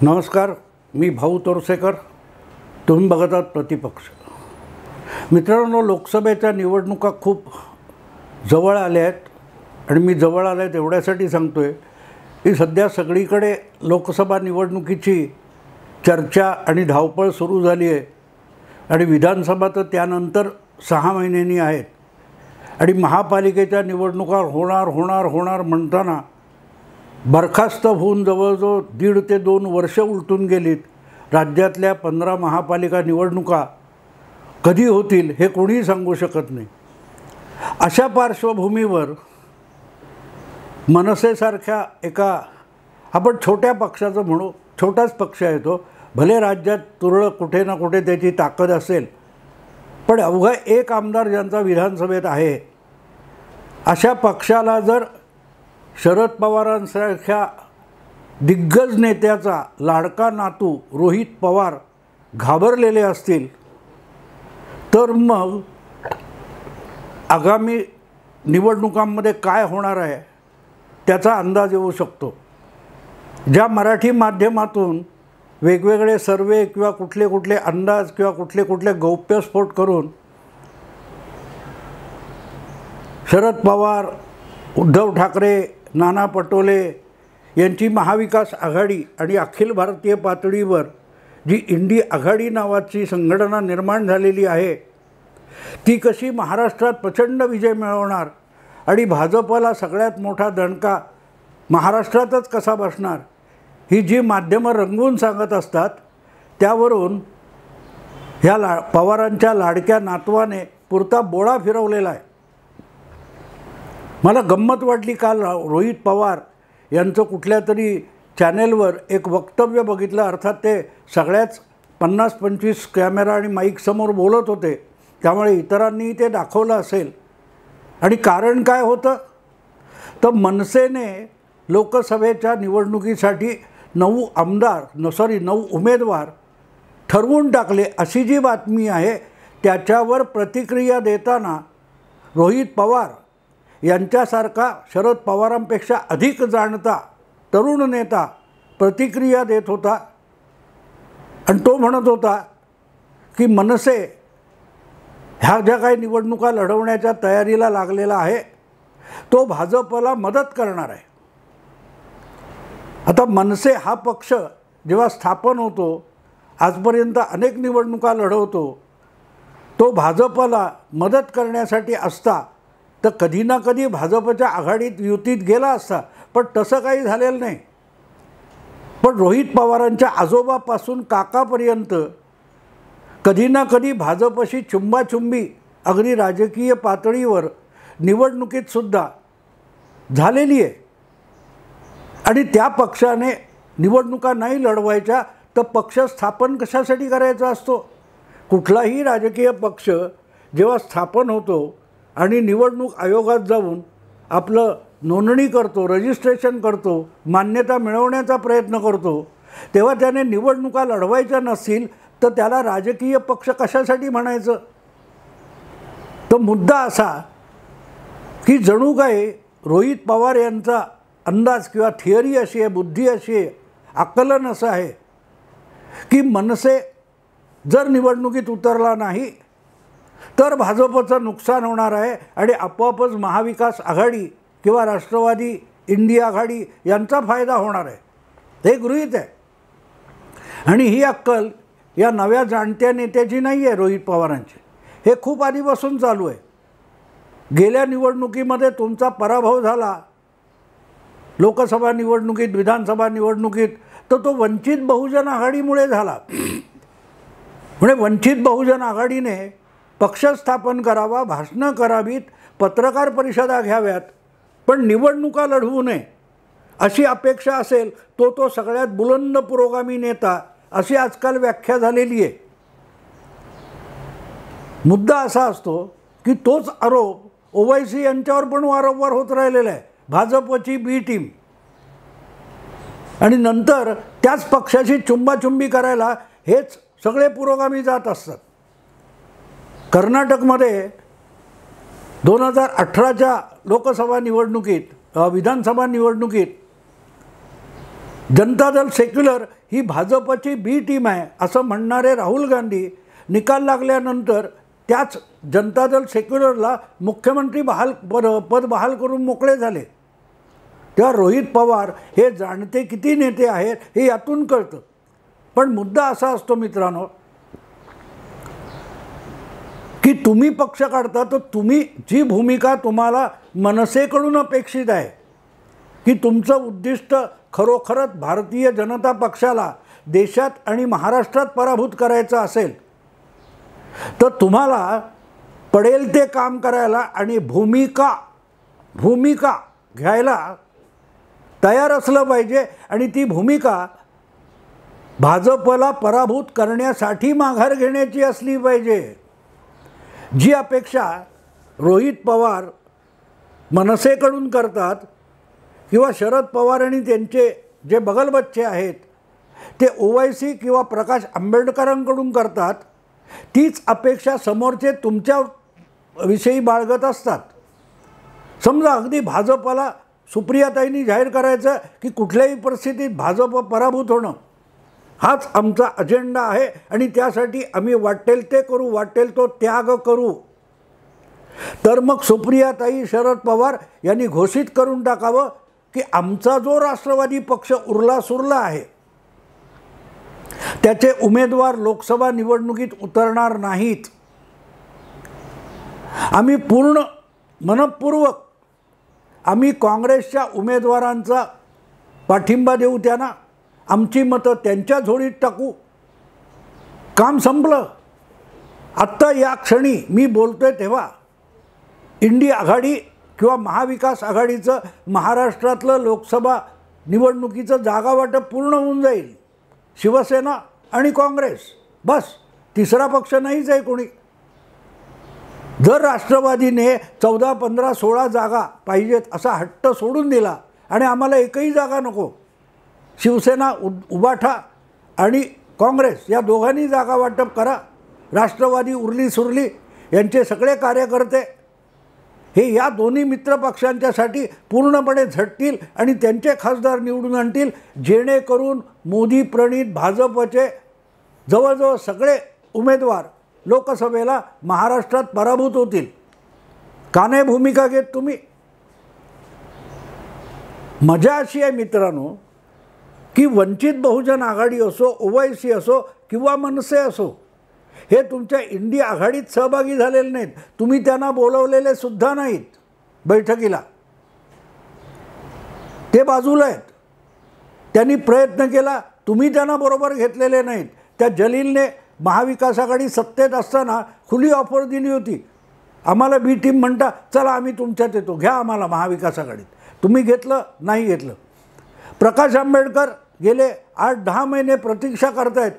नमस्कार, मी भाऊ तोरसेकर. तुम्ही बघत आहात प्रतिपक्ष. मित्रांनो, लोकसभेच्या निवडणुका खूप जवळ आल्या आहेत आणि मी जवळ आल्या आहेत एवढ्यासाठी सांगतो आहे की सध्या सगळीकडे लोकसभा निवडणुकीची चर्चा आणि धावपळ सुरू झाली आहे आणि विधानसभा तर त्यानंतर 6 महिन्यांनी आहेत आणि महापालिकेच्या निवडणुका होणार म्हणताना बरखास्त होऊन जवळजवळ 1.5 ते 2 वर्ष उलटून गेलीत. राज्यातल्या 15 महापालिका निवडणुका कधी होतील हे कोणीही सांगू शकत नाही. अशा पार्श्वभूमीवर मनसेसारख्या एका आपण छोट्या पक्षाचं म्हणू, छोटाच पक्ष आहे तो, भले राज्यात तुरळक कुठे ना कुठे त्याची ताकद असेल, पण अवघा एक आमदार ज्यांचा विधानसभेत आहे, अशा पक्षाला जर शरद पवारांसारख्या दिग्गज नेत्याचा लाडका नातू रोहित पवार घाबरलेले असतील तर मग आगामी निवडणुकांमध्ये काय होणार आहे त्याचा अंदाज येऊ शकतो. ज्या मराठी माध्यमातून वेगवेगळे सर्वे किंवा कुठले अंदाज किंवा कुठले गौप्यस्फोट करून शरद पवार, उद्धव ठाकरे, नाना पटोले यांची महाविकास आघाडी आणि अखिल भारतीय पातळीवर जी इंडी आघाडी नावाची संघटना निर्माण झालेली आहे ती कशी महाराष्ट्रात प्रचंड विजय मिळवणार आणि भाजपला सगळ्यात मोठा दणका महाराष्ट्रातच कसा बसणार ही जी माध्यमं रंगवून सांगत असतात, त्यावरून ह्या पवारांच्या लाडक्या नातवाने पुरता बोळा फिरवलेला आहे. मला गंमत वाटली काल रोहित पवार यांचं कुठल्या तरी चॅनेलवर एक वक्तव्य बघितलं. अर्थात ते सगळ्याच 50-25 कॅमेरा आणि माईकसमोर बोलत होते, त्यामुळे इतरांनी ते दाखवलं असेल. आणि कारण काय होतं तर मनसेने लोकसभेच्या निवडणुकीसाठी 9 उमेदवार ठरवून टाकले अशी जी बातमी आहे, त्याच्यावर प्रतिक्रिया देताना रोहित पवार यांच्यासारखा शरद पवारांपेक्षा अधिक जाणता तरुण नेता प्रतिक्रिया देत होता आणि तो म्हणत होता की मनसे ह्या ज्या काही निवडणुका लढवण्याच्या तयारीला लागलेला आहे तो भाजपला मदत करणार आहे. आता मनसे हा पक्ष जेव्हा स्थापन होतो, आजपर्यंत अनेक निवडणुका लढवतो, तो भाजपला मदत करण्यासाठी असता तर कधी ना कधी भाजपच्या आघाडीत युतीत गेला असता, पण तसं काही झालेलं नाही. पण रोहित पवारांच्या आजोबापासून काकापर्यंत कधी ना कधी भाजपशी चुंबाचुंबी अगदी राजकीय पातळीवर निवडणुकीतसुद्धा झालेली आहे. आणि त्या पक्षाने निवडणुका नाही लढवायच्या तर पक्ष स्थापन कशासाठी करायचा असतो. कुठलाही राजकीय पक्ष जेव्हा स्थापन होतो आणि निवडणूक आयोगात जाऊन आपलं नोंदणी करतो, रजिस्ट्रेशन करतो, मान्यता मिळवण्याचा प्रयत्न करतो, तेव्हा त्याने निवडणुका लढवायच्या नसतील तर त्याला राजकीय पक्ष कशासाठी म्हणायचं. तर मुद्दा असा की जणू काय रोहित पवार यांचा अंदाज किंवा थिअरी अशी आहे, बुद्धी अशी आहे, आकलन असं आहे की मनसे जर निवडणुकीत उतरला नाही तर भाजपचं नुकसान होणार आहे आणि आपोआपच महाविकास आघाडी किंवा राष्ट्रवादी इंडिया आघाडी यांचा फायदा होणार आहे, हे गृहीत आहे. आणि ही अक्कल या नव्या जाणत्या नेत्याची नाही आहे रोहित पवारांची. हे खूप आधीपासून चालू आहे. गेल्या निवडणुकीमध्ये तुमचा पराभव झाला लोकसभा निवडणुकीत, विधानसभा निवडणुकीत, तर तो वंचित बहुजन आघाडीमुळे झाला. म्हणजे वंचित बहुजन आघाडीने पक्ष स्थापन करावा, भाषणं करावीत, पत्रकार परिषदा घ्याव्यात, पण निवडणुका लढवू नये अशी अपेक्षा असेल तो सगळ्यात बुलंद पुरोगामी नेता अशी आजकाल व्याख्या झालेली आहे. मुद्दा असा असतो की तोच आरोप ओवैसी यांच्यावर पण वारंवार होत राहिलेला आहे, भाजपची बी टीम. आणि नंतर त्याच पक्षाशी चुंबाचुंबी करायला हेच सगळे पुरोगामी जात असतात. कर्नाटकमध्ये 2018च्या लोकसभा निवडणुकीत, विधानसभा निवडणुकीत जनता दल सेक्युलर ही भाजपची बी टीम आहे असं म्हणणारे राहुल गांधी निकाल लागल्यानंतर त्याच जनता दल सेक्युलरला मुख्यमंत्री पद बहाल करून मोकळे झाले। तेव्हा रोहित पवार हे जाणते किती नेते आहेत हे यातून कळतं। पण मुद्दा असा असतो मित्रांनो की तुम्ही पक्ष काढता तर तुम्ही जी भूमिका तुम्हाला मनसेकडून अपेक्षित आहे की तुमचं उद्दिष्ट खरोखरच भारतीय जनता पक्षाला देशात आणि महाराष्ट्रात पराभूत करायचं असेल तर तुम्हाला पडेल ते काम करायला आणि भूमिका घ्यायला तयार असलं पाहिजे। आणि ती भूमिका भाजपला पराभूत करण्यासाठी माघार घेण्याची असली पाहिजे। जी अपेक्षा रोहित पवार मनसेकडून करतात किंवा शरद पवार आणि त्यांचे जे बगलबच्चे आहेत ते ओवैसी किंवा प्रकाश आंबेडकरांकडून करतात, तीच अपेक्षा समोरचे तुमच्या विषयी बाळगत असतात। समजा अगदी भाजपला सुप्रियाताईंनी जाहीर करायचं की कुठल्याही परिस्थितीत भाजप पराभूत होणं हाच आमचा अजेंडा आहे आणि त्यासाठी आम्ही वाटेल ते करू, वाटेल तो त्याग करू, तर मग सुप्रियाताई शरद पवार यांनी घोषित करून टाकावं की आमचा जो राष्ट्रवादी पक्ष उरला सुरला आहे त्याचे उमेदवार लोकसभा निवडणुकीत उतरणार नाहीत। आम्ही मनपूर्वक आम्ही काँग्रेसच्या उमेदवारांचा पाठिंबा देऊ, त्यांना आमची मतं त्यांच्या झोळीत टाकू, काम संपलं। आत्ता या क्षणी मी बोलतोय तेव्हा इंडी आघाडी किंवा महाविकास आघाडीचं महाराष्ट्रातलं लोकसभा निवडणुकीचं जागा वाटप पूर्ण होऊन जाईल। शिवसेना आणि काँग्रेस, बस तिसरा पक्ष नाहीच आहे कोणी। जर राष्ट्रवादीने 14, 15, 16 जागा पाहिजेत असा हट्ट सोडून दिला आणि आम्हाला एकही जागा नको, शिवसेना उबाठा आणि काँग्रेस या दोघांनी जागा वाटप करा, राष्ट्रवादी उरली सुरली यांचे सगळे कार्यकर्ते हे या दोन्ही मित्र पक्षांच्यासाठी पूर्णपणे झटतील आणि त्यांचे खासदार निवडून आणतील, जेणेकरून मोदी प्रणित भाजपचे जवळजवळ सगळे उमेदवार लोकसभेला महाराष्ट्रात पराभूत होतील। का नाही भूमिका घेत तुम्ही? मजा अशी आहे मित्रांनो की वंचित बहुजन आघाडी असो, ओवैसी असो किंवा मनसे असो, हे तुमच्या इंडी आघाडीत सहभागी झालेले नाहीत। तुम्ही त्यांना बोलवलेले सुद्धा नाहीत बैठकीला, ते बाजूला आहेत। त्यांनी प्रयत्न केला, तुम्ही त्यांना बरोबर घेतलेले नाहीत। त्या जलीलने महाविकास आघाडी सत्तेत असताना खुली ऑफर दिली होती, आम्हाला बी टीम म्हणता चला आम्ही तुमच्यात येतो, घ्या आम्हाला महाविकास आघाडीत। तुम्ही घेतलं नाही घेतलं। प्रकाश आंबेडकर गेले 8-10 महिने प्रतीक्षा करतायत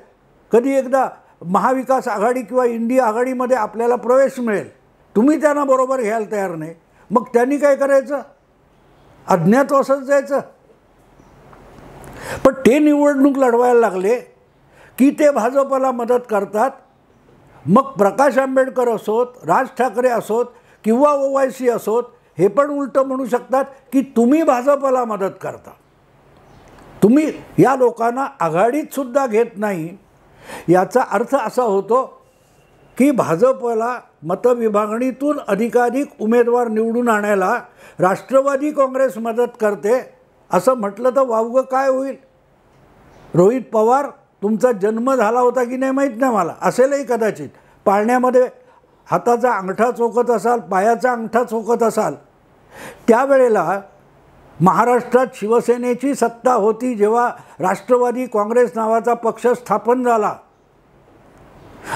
कधी एकदा महाविकास आघाडी किंवा इंडी आघाडीमध्ये आपल्याला प्रवेश मिळेल, तुम्ही त्यांना बरोबर घ्यायला तयार नाही। मग त्यांनी काय करायचं? अज्ञातवासात जायचं। पण ते निवडणूक लढवायला लागले की ते भाजपला मदत करतात। मग प्रकाश आंबेडकर असोत, राज ठाकरे असोत किंवा ओवैसी असोत, हे पण उलटं म्हणू शकतात की तुम्ही भाजपला मदत करता, तुम्ही या लोकांना आघाडीत सुद्धा घेत नाही। याचा अर्थ असा होतो की भाजपला मतविभागणीतून अधिकाधिक उमेदवार निवडून आणायला राष्ट्रवादी काँग्रेस मदत करते असं म्हटलं तर वावगं काय होईल? रोहित पवार तुमचा जन्म झाला होता की नाही माहीत नाही मला, असेलही कदाचित, पाळण्यामध्ये हाताचा अंगठा चोखत असाल, पायाचा अंगठा चोखत असाल, त्यावेळेला महाराष्ट्रात शिवसेनेची सत्ता होती जेव्हा राष्ट्रवादी काँग्रेस नावाचा पक्ष स्थापन झाला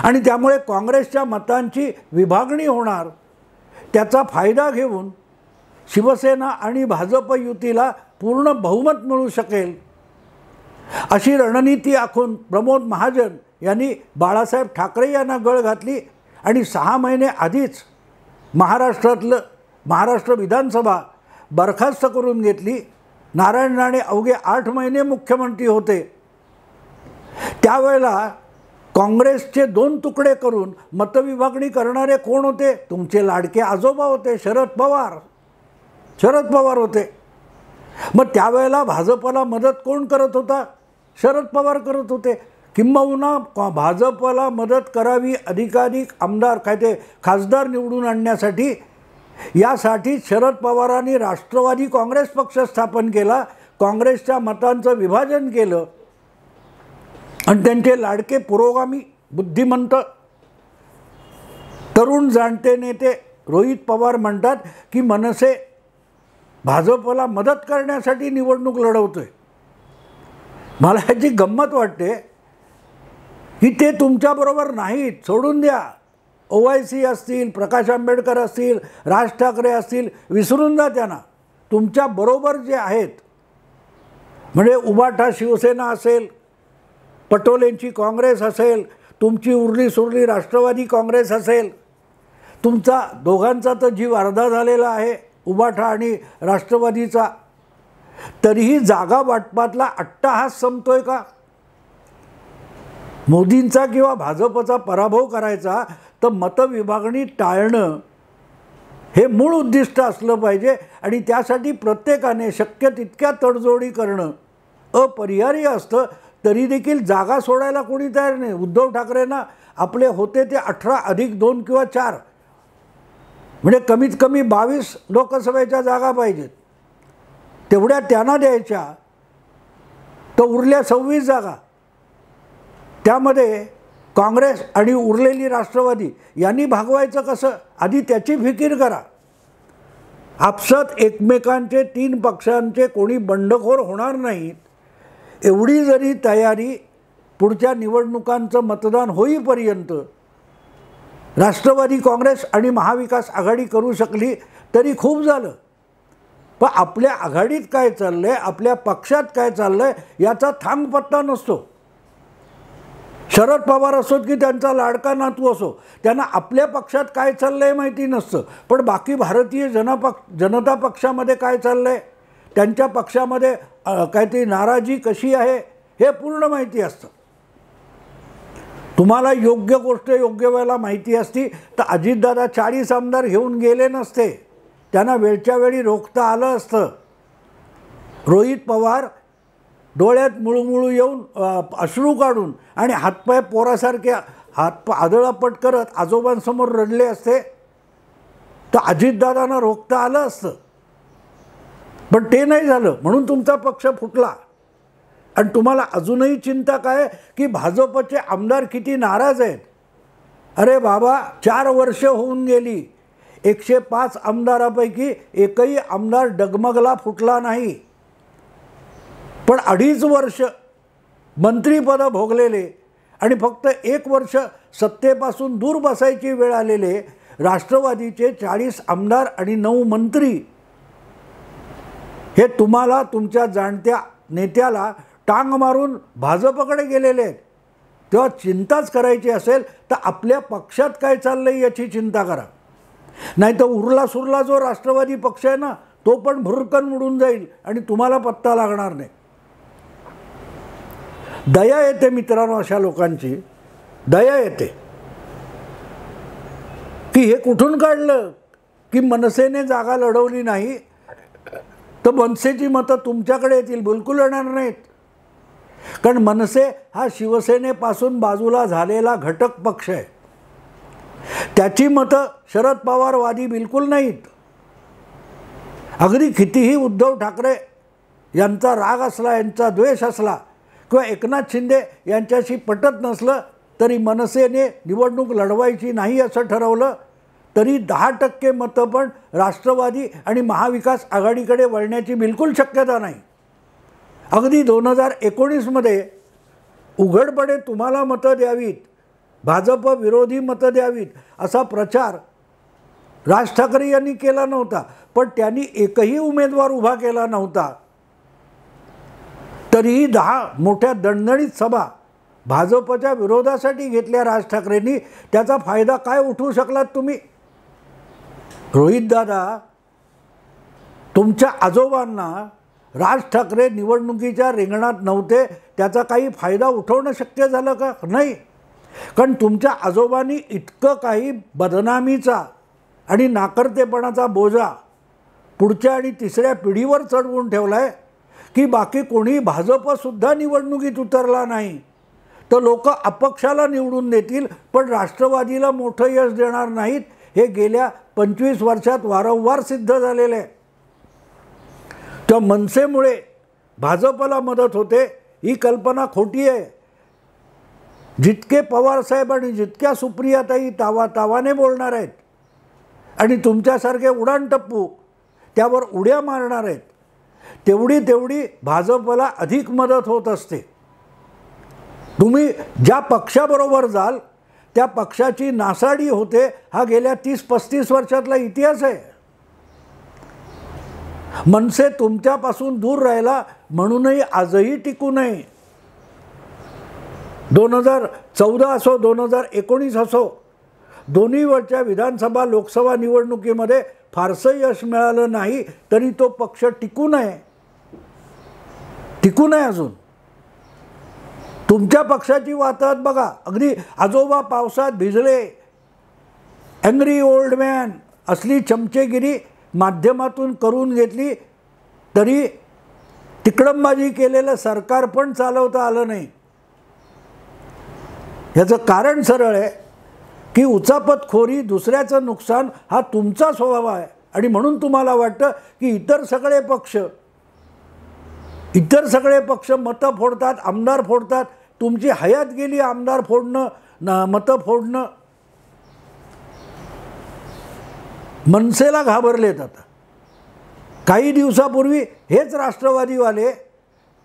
आणि त्यामुळे काँग्रेसच्या मतांची विभागणी होणार, त्याचा फायदा घेऊन शिवसेना आणि भाजप युतीला पूर्ण बहुमत मिळू शकेल अशी रणनीती आखून प्रमोद महाजन यांनी बाळासाहेब ठाकरे यांना गळ घातली आणि 6 महिने आधीच महाराष्ट्र विधानसभा बरखास्त करून घेतली। नारायण राणे अवघे 8 महिने मुख्यमंत्री होते। त्यावेळेला काँग्रेसचे 2 तुकडे करून मतविभागणी करणारे कोण होते? तुमचे लाडके आजोबा होते, शरद पवार होते। मग त्यावेळेला भाजपला मदत कोण करत होता? शरद पवार करत होते. किंबहुना भाजपला मदत करावी, अधिकाधिक आमदार काय ते खासदार निवडून आणण्यासाठी, यासाठी शरद पवारांनी राष्ट्रवादी काँग्रेस पक्ष स्थापन केला, काँग्रेसच्या मतांचं विभाजन केलं आणि त्यांचे लाडके पुरोगामी बुद्धिमंत तरुण जाणते नेते रोहित पवार म्हणतात की मनसे भाजपला मदत करण्यासाठी निवडणूक लढवतोय. मला ह्याची गंमत वाटते की ते तुमच्याबरोबर नाहीत, सोडून द्या. OIC असतील, प्रकाश आंबेडकर असतील, राज ठाकरे असतील, विसरून जा त्यांना. तुमच्याबरोबर जे आहेत म्हणजे उबाठा शिवसेना असेल, पटोलेंची काँग्रेस असेल, तुमची उरली सुरली राष्ट्रवादी काँग्रेस असेल, तुमचा दोघांचा तर जीव अर्धा झालेला आहे उबाठा आणि राष्ट्रवादीचा, तरीही जागा वाटपातला अट्टाहास संपतोय का? मोदींचा किंवा भाजपचा पराभव करायचा तर मतविभागणी टाळणं हे मूळ उद्दिष्ट असलं पाहिजे आणि त्यासाठी प्रत्येकाने शक्य तितक्या तडजोडी करणं अपरिहार्य असतं. तरी देखील जागा सोडायला कोणी तयार नाही. उद्धव ठाकरेंना आपले होते ते 18 अधिक 2 किंवा 4 म्हणजे कमीत कमी 22 लोकसभेच्या जागा पाहिजेत, तेवढ्या त्यांना द्यायच्या. तर उरल्या 26 जागा, त्यामध्ये काँग्रेस आणि उरलेली राष्ट्रवादी यांनी भागवायचं कसं? आधी त्याची फिकीर करा. आपसात एकमेकांचे 3 पक्षांचे कोणी बंडखोर होणार नाहीत एवढी जरी तयारी पुढच्या निवडणुकांचं मतदान होईपर्यंत राष्ट्रवादी काँग्रेस आणि महाविकास आघाडी करू शकली तरी खूप झालं. पण आपल्या आघाडीत काय चाललं आहे, आपल्या पक्षात काय चाललं आहे याचा थांगपत्ता नसतो. शरद पवार असोत की त्यांचा लाडका नातू असो, त्यांना आपल्या पक्षात काय चाललं आहे माहिती नसतं, पण बाकी भारतीय जनता पक्षामध्ये काय चाललं आहे, त्यांच्या पक्षामध्ये काहीतरी नाराजी कशी आहे हे पूर्ण माहिती असतं. तुम्हाला योग्य गोष्ट योग्य वेळेला माहिती असती तर अजितदादा 40 आमदार घेऊन गेले नसते, त्यांना वेळच्या वेळी रोखता आलं असतं. रोहित पवार डोळ्यात मुळूमुळू येऊन अश्रू काढून आणि हातपाय पोरासारखे आदळापट करत आजोबांसमोर रडले असते तर अजितदादांना रोखता आलं असतं. पण ते नाही झालं म्हणून तुमचा पक्ष फुटला. आणि तुम्हाला अजूनही चिंता काय की भाजपचे आमदार किती नाराज आहेत. अरे बाबा, 4 वर्ष होऊन गेली, 105 आमदारापैकी एकही आमदार डगमगला फुटला नाही. पण 2.5 वर्ष मंत्रीपदं भोगलेले आणि फक्त 1 वर्ष सत्तेपासून दूर बसायची वेळ आलेले राष्ट्रवादीचे 40 आमदार आणि 9 मंत्री हे तुम्हाला तुमच्या जाणत्या नेत्याला टांग मारून भाजपकडे गेलेले आहेत. तेव्हा चिंताच करायची असेल तर आपल्या पक्षात काय चाललंय याची चिंता करा. नाही तर उरला सुरला जो राष्ट्रवादी पक्ष आहे ना तो पण भुरकन उडून जाईल आणि तुम्हाला पत्ता लागणार नाही. दया येते मित्रांनो, अशा लोकांची दया येते की हे कुठून काढलं की मनसेने जागा लढवली नाही तर मनसेची मतं तुमच्याकडे येतील, बिलकुल येणार नाहीत. कारण मनसे हा शिवसेनेपासून बाजूला झालेला घटक पक्ष आहे, त्याची मतं शरद पवारवादी बिलकुल नाहीत. अगदी कितीही उद्धव ठाकरे यांचा राग असला, यांचा द्वेष असला किंवा एकनाथ शिंदे यांच्याशी पटत नसलं तरी मनसेने निवडणूक लढवायची नाही असं ठरवलं तरी 10% मतं पण राष्ट्रवादी आणि महाविकास आघाडीकडे वळण्याची बिलकुल शक्यता नाही. अगदी 2019मध्ये उघडपणे तुम्हाला मतं द्यावीत, भाजप विरोधी मतं द्यावीत असा प्रचार राज ठाकरे यांनी केला नव्हता. पण त्यांनी एकही उमेदवार उभा केला नव्हता तरीही 10 मोठ्या दणदणीत सभा भाजपच्या विरोधासाठी घेतल्या राज ठाकरेंनी. त्याचा फायदा काय उठवू शकलात तुम्ही? रोहितदादा, तुमच्या आजोबांना राज ठाकरे निवडणुकीच्या रिंगणात नव्हते, त्याचा काही फायदा उठवणं शक्य झालं का? नाही. कारण तुमच्या आजोबांनी इतकं काही बदनामीचा आणि नाकर्तेपणाचा बोजा पुढच्या आणि तिसऱ्या पिढीवर चढवून ठेवला आहे की बाकी कोणी भाजपसुद्धा निवडणुकीत उतरला नाही तर लोक अपक्षाला निवडून देतील पण राष्ट्रवादीला मोठं यश देणार नाहीत, हे गेल्या 25 वर्षात वारंवार सिद्ध झालेलं आहे. त्या मनसेमुळे भाजपला मदत होते ही कल्पना खोटी आहे. जितके पवारसाहेब आणि जितक्या सुप्रियाताई तावाने बोलणार आहेत आणि तुमच्यासारखे उडाणटप्पू त्यावर उड्या मारणार आहेत, तेवढी भाजपला अधिक मदत होत असते. तुम्ही ज्या पक्षाबरोबर जाल त्या पक्षाची नासाडी होते, हा गेल्या 30-35 वर्षातला इतिहास आहे. मनसे तुमच्यापासून दूर राहिला म्हणूनही आजही टिकू नये. 2014 असो 2019 असो, दोन्ही वेळच्या विधानसभा लोकसभा निवडणुकीमध्ये फारसं यश मिळालं नाही तरी तो पक्ष टिकू नये अजून. तुमच्या पक्षाची वाताहत बघा, अगदी आजोबा पावसात भिजले, अँग्री ओल्ड मॅन असली चमचेगिरी माध्यमातून करून घेतली तरी तिकडंबाजी केलेलं सरकार पण चालवता आलं नाही. याचं कारण सरळ आहे की उचापतखोरी, दुसऱ्याचं नुकसान हा तुमचा स्वभाव आहे आणि म्हणून तुम्हाला वाटतं की इतर सगळे पक्ष मतं फोडतात, आमदार फोडतात. तुमची हयात गेली आमदार फोडणं, मतं फोडणं. मनसेला घाबरलेत आता. काही दिवसापूर्वी हेच राष्ट्रवादीवाले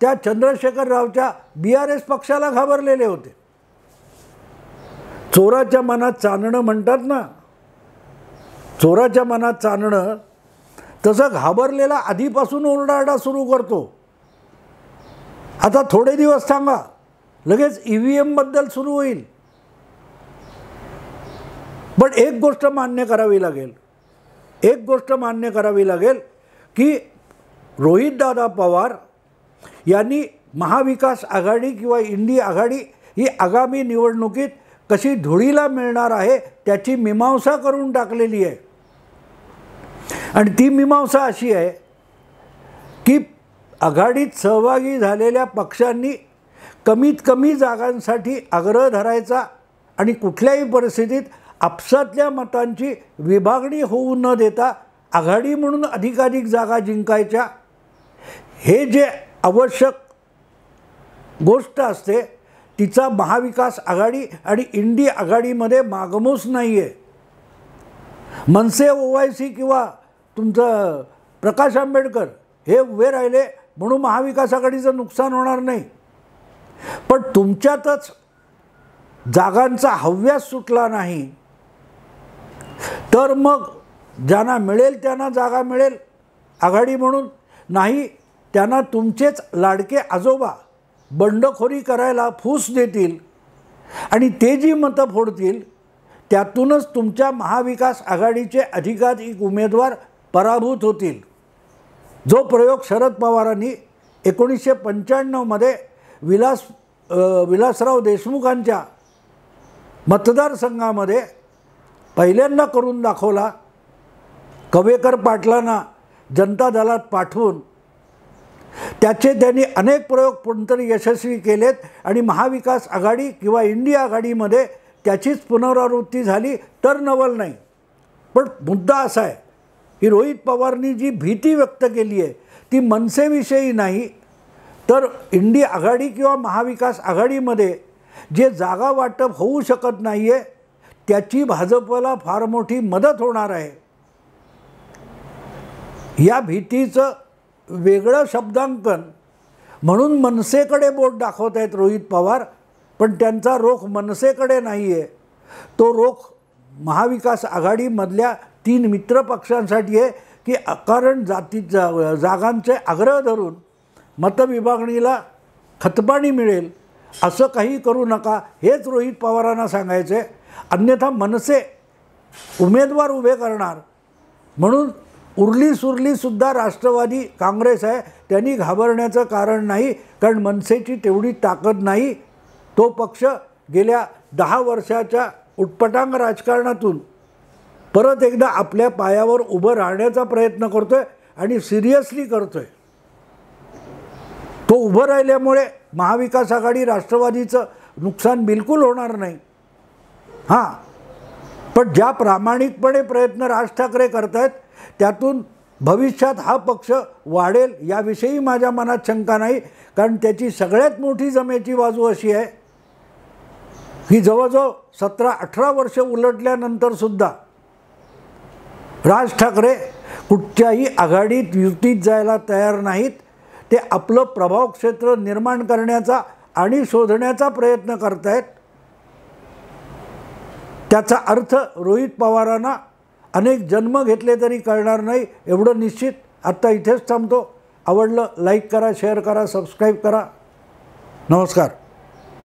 त्या चंद्रशेखररावच्या BRS पक्षाला घाबरलेले होते. चोराच्या मनात चांदणं म्हणतात ना, चोराच्या मनात चांदणं, तसं घाबरलेला आधीपासून ओरडाआरडा सुरू करतो. आता थोडे दिवस थांबा, लगेच EVM बद्दल सुरू होईल. पण एक गोष्ट मान्य करावी लागेल की रोहितदादा पवार यांनी महाविकास आघाडी किंवा इंडी आघाडी ही आगामी निवडणुकीत कशी धुळीला मिळणार आहे त्याची मीमांसा करून टाकलेली आहे. आणि ती मीमांसा अशी आहे की आघाडीत सहभागी झालेल्या पक्षांनी कमीत कमी जागांसाठी आग्रह धरायचा आणि कुठल्याही परिस्थितीत आपसातल्या मतांची विभागणी होऊ न देता आघाडी म्हणून अधिकाधिक जागा जिंकायच्या. हे जे आवश्यक गोष्ट असते तिचा महाविकास आघाडी आणि इंडी आघाडीमध्ये मागमूस नाही आहे. मनसे, OIC किंवा तुमचं प्रकाश आंबेडकर हे उभे राहिले म्हणून महाविकास आघाडीचं नुकसान होणार नाही. पण तुमच्यातच जागांचा हव्यास सुटला नाही तर मग ज्यांना मिळेल त्यांना जागा मिळेल आघाडी म्हणून, नाही त्यांना तुमचेच लाडके आजोबा बंडखोरी करायला फूस देतील आणि ते जी मतं फोडतील त्यातूनच तुमच्या महाविकास आघाडीचे अधिकाधिक उमेदवार पराभूत होतील. जो प्रयोग शरद पवारांनी 1995 विलासराव देशमुखांच्या मतदारसंघामध्ये पहिल्यांदा करून दाखवला, कवेकर पाटलांना जनता दलात पाठवून त्याचे त्यांनी अनेक प्रयोग नंतर यशस्वी केलेत आणि महाविकास आघाडी किंवा इंडी आघाडीमध्ये त्याचीच पुनरावृत्ती झाली तर नवल नाही. पण मुद्दा असा आहे की रोहित पवारांनी जी भीती व्यक्त केली आहे ती मनसेविषयी नाही तर इंडी आघाडी किंवा महाविकास आघाडीमध्ये जे जागा वाटप होऊ शकत नाही आहे त्याची भाजपला फार मोठी मदत होणार आहे. या भीतीचं वेगळं शब्दांकन म्हणून मनसेकडे बोट दाखवत आहेत रोहित पवार, पण त्यांचा रोख मनसेकडे नाही आहे. तो रोख महाविकास आघाडीमधल्या 3 मित्र पक्षांसाठी आहे की अकारण जागांचे आग्रह धरून मतविभागणीला खतपाणी मिळेल असं काही करू नका, हेच रोहित पवारांना सांगायचं आहे. अन्यथा मनसे उमेदवार उभे करणार म्हणून उरली सुरलीसुद्धा राष्ट्रवादी काँग्रेस आहे, त्यांनी घाबरण्याचं कारण नाही, कारण मनसेची तेवढी ताकद नाही. तो पक्ष गेल्या 10 वर्षाच्या उटपटांग राजकारणातून परत एकदा आपल्या पायावर उभं राहण्याचा प्रयत्न करतोय आणि सिरियसली करतोय. तो उभं राहिल्यामुळे महाविकास आघाडी राष्ट्रवादीचं नुकसान बिलकुल होणार नाही. हां, पण ज्या प्रामाणिकपणे प्रयत्न राज ठाकरे करतायत त्यातून भविष्यात हा पक्ष वाढेल याविषयी माझ्या मनात शंका नाही. कारण त्याची सगळ्यात मोठी जमेची बाजू अशी आहे की जवळजवळ 17-18 वर्ष उलटल्यानंतरसुद्धा राज ठाकरे कुठच्याही आघाडीत युतीत जायला तयार नाहीत. ते आपलं प्रभाव क्षेत्र निर्माण करण्याचा आणि शोधण्याचा प्रयत्न करतायत. त्याचा अर्थ रोहित पवारांना अनेक जन्म घेतले तरी कळणार नाही एवढं निश्चित. आत्ता इथेच थांबतो. आवडलं लाईक करा, शेअर करा, सबस्क्राईब करा. नमस्कार.